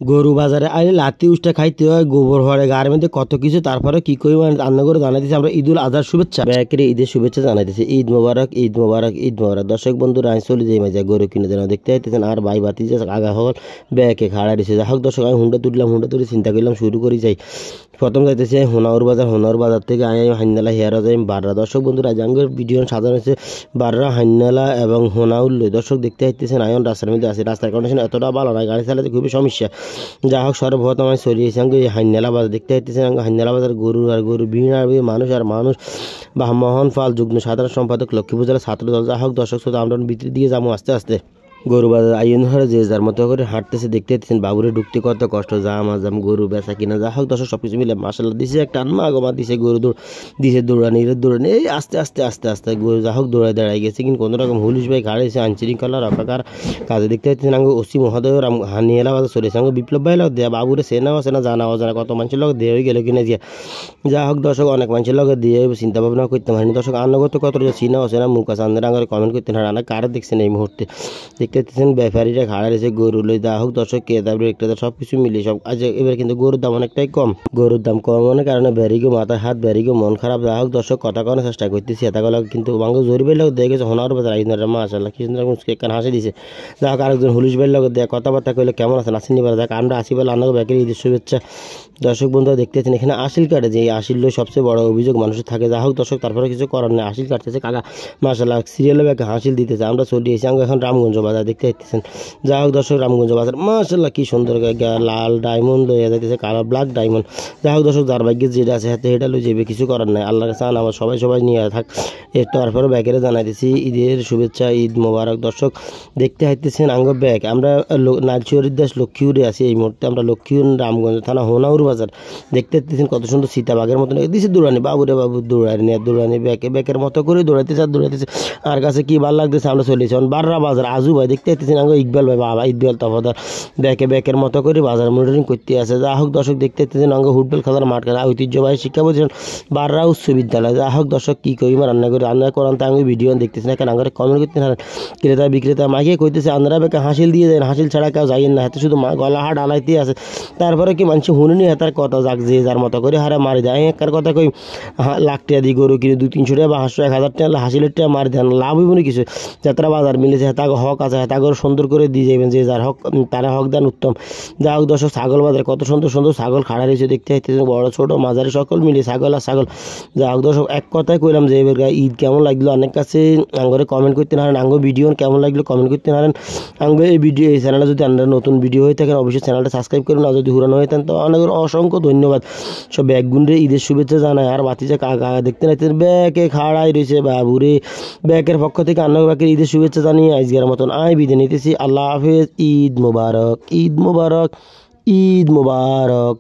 গরু বাজারে আইলে লাতি উষ্টা খাইতে হয়, গোবর হরে গাড়ির মধ্যে কত কিছু, তারপরে কি করি রান্না করে জানাইতেছি আমরা ঈদুল আজহার শুভেচ্ছা, ব্যাকের ঈদের শুভেচ্ছা জানাইতেছি। ঈদ মোবারক, ঈদ মোবারক, ঈদ মোবারক। দর্শক বন্ধুরা আমি চলে যাই মাঝে গরু কিনে যেন দেখতে পাইতেছেন, আর ভাই বাতি যে আগা হল ব্যাকে খাড়া দিছে। যাই হোক দর্শক আমি হুন্ডা তুলে চিন্তা করলাম শুরু করি যাই। প্রথম যাইতেছে হোনাউর বাজার থেকে আমি হান্নালা হেয়ারা যাই বাররা। দর্শক বন্ধুরা জাঙ্গের ভিডিও সাজানো হয়েছে বাররা, হান্নালা এবং হোনাউর লই। দর্শক দেখতে পাইতেছেন আয়ন রাস্তার মধ্যে আছে, রাস্তার কন্ডিশন এতটা ভালো নয়, গাড়ি চালাতে খুবই সমস্যা। যা হোক সর্বপ্রথম আমি চলিয়েছি এই হান্নালা বাজার দেখতে পাইতেছেন। হান্নালা বাজার গরু আর গরু, বিভিন্ন মানুষ আর মানুষ। বা মোহন পাল যুগ্ম সাধারণ সম্পাদক, লক্ষ্মীপুর জেলা ছাত্র দল। যা হোক দর্শক শ্রোতা আমরা ভিতরের দিকে যাবো আস্তে আস্তে। গরু বাজার আইন ধরে যে যার মতো করে হাঁটতেছে দেখতে পাচ্ছেন। বাবুরে ঢুকতে কত কষ্ট, জাম গরু বেচা কিনা। যা হোক দর্শক সবকিছু মিলে মাশাআল্লাহ দিছে একটা আনমা আগমা দিছে, গরু দিছে দৌড়ানি এই আস্তে আস্তে আস্তে আস্তে গরু যা হোক দৌড়ায় দাঁড়াই গেছে। কিন্তু কোনো রকম হুলিশ ভাই গাড়িছে আইনশৃঙ্খলা রক্ষাকার কাজে দেখতে পাচ্ছেন। আঙ্গ ওসি মহোদয় হানিয়েলা বাজার চলেছে। আঙ্গ বিপ্লব ভাই লোক দেয়া বাবুরে সেনাও আছে না জানা অজানা কত মানুষের লোক দিয়ে হয়ে গেল কিনে যে। যা হোক দর্শক অনেক মানুষের লোক দিয়ে চিন্তা ভাবনা করতে পারেনি। দর্শক আন্নগত কত চিনা আছে না মুখ আছে আন্দের আঙ্গরে কমেন্ট করতে না রান্না কারে দেখছেন এই মুহূর্তে দেখতে পাচ্ছেন। ব্যাপারীরা খাড়া রয়েছে গরু লই। যা হোক দর্শক ক্রেতা বিক্রেতা সব কিছু মিলে সব আজ এবার কিন্তু গরুর দাম অনেকটাই কম। গরুর দাম কমানোর কারণে ব্যারিগো মাথায় হাত, ব্যারিগো মন খারাপ। যা হোক দর্শক কথা করার চেষ্টা করতেছি এতগুলো কিন্তু বাঙ্গ জরিবের লোক দেখে গেছে হোনার বাজার আইনার মাশাআল্লাহ কি সুন্দর মুসকে হাসি দিছে। যা হোক আরেকজন হুলিশ ভাইয়ের লোক দেখ কথাবার্তা কইলে কেমন আছেন আসেন নিবার। যাক আমরা আসি বলে আন্নাকে ব্যাকের ঈদের শুভেচ্ছা। দর্শক বন্ধুরা দেখতেছেন এখানে আসিল কাটে, যে আসিল সবচেয়ে বড় অভিযোগ মানুষের থাকে। যা হোক দর্শক তারপরে কিছু করার নেই, আসিল কাটতেছে কাকা মাশাআল্লাহ সিরিয়ালে ব্যাকে হাসিল দিতেছে। আমরা চলে এসেছি এখন রামগঞ্জ বাজার দেখতে পাচ্ছেন। যা হোক দর্শক রামগঞ্জ বাজার মাশাআল্লাহ কি সুন্দর লাল ডায়মন্ড লইয়া যাইতেছে, কালো ব্ল্যাক ডায়মন্ড। যা হোক দর্শক যার ভাগ্যে যেটা আছে হাতে এটা লই যাবে, কিছু করার নাই। আল্লাহর চান আমার সবাই নিয়ে থাক। এর তারপরে ব্যাগেরে জানাইতেছি ঈদের শুভেচ্ছা, ঈদ মোবারক। দর্শক দেখতে হাইতেছেন আঙ্গ ব্যাগ আমরা নারচিহরির দেশ লক্ষ্মীপুরে আছি এই মুহূর্তে। আমরা লক্ষ্মীপুর রামগঞ্জ থানা হোনাউর বাজার দেখতে হাইতেছেন কত সুন্দর সীতাবাগের মতন দিছে দৌড়ানি। বাবুরে বাবু দৌড়ানি ব্যাকের মতো করে দৌড়াইতেছে। আর কাছে কি ভালো লাগতেছে আমরা চলেছি বাররা বাজার। আজু ভাই দেখতে হাইতেছেন আঙ্গ ইকবাল ভাই বাবা ইকবাল তফাদার ব্যাকের মতো করে বাজার মনিটরিং করতে আছে। যা হোক দর্শক দেখতে হাইতেছেন আঙ্গ ফুটবল খেলার মাঠ খেলা ঐতিহ্যবাহী শিক্ষা প্রতিষ্ঠান বাররা উচ্চ বিদ্যালয়। যা হোক দর্শক কি করি রান্না করান তা আমি ভিডিও দেখতেছি না, কেন আঙ্গারে কমেন্ট করতে না। ক্রেতা বিক্রেতা মাকে কইতেছে আপনারা বেকে হাসিল দিয়ে যায়, হাসিল ছাড়া কেউ যাইয়েন না, হাতে শুধু গলা হাট আলাইতে আছে। তারপরে কি মানুষ শুনিনি হাতার কথা যাক যে যার মতো করে হারে মারি দেয়। একার কথা কই লাখ টাকা দিয়ে গরু কিনে 200-300 টাকা বা 500-1000 টাকা হাসিলের টাকা মারি দেন, লাভ হইব না কিছু। যাত্রা বাজার মিলেছে হেতা হক আছে, হেতা করে সুন্দর করে দিয়ে যাবেন, যে যার হক তারা হক দেন উত্তম। যা হোক দর্শক ছাগল বাজার কত সুন্দর সুন্দর ছাগল খাড়া রয়েছে দেখতে পাইতেছেন, বড় ছোট মাঝারি সকল মিলে ছাগল আর ছাগল। যা হোক দর্শক এক কথায় কইলাম যে এবার ঈদ কেমন লাগলো অনেক কাছে আঙ্গরে কমেন্ট করতে পারেন, আঙ্গ ভিডিও কেমন লাগলো কমেন্ট করতে পারেন। আঙ্গ এই চ্যানেলটা যদি আপনারা নতুন ভিডিও হয়ে থাকেন অবশ্যই চ্যানেলটা সাবস্ক্রাইব করুন, আর যদি হুরানো হয়ে থাকেন তো অনেক অসংখ্য ধন্যবাদ। সব ব্যাগগুন্ডে ঈদের শুভেচ্ছা জানায়। আর বাতিজা কাকা দেখতে নাইতেন ব্যাকে খাড়াই রয়েছে বাবুরে। ব্যাকের পক্ষ থেকে আন্নাক ব্যাকের ঈদের শুভেচ্ছা জানিয়ে আজকের মতন বিদায় নিতেছি। আল্লাহ হাফেজ। ঈদ মোবারক, ঈদ মোবারক, ঈদ মোবারক।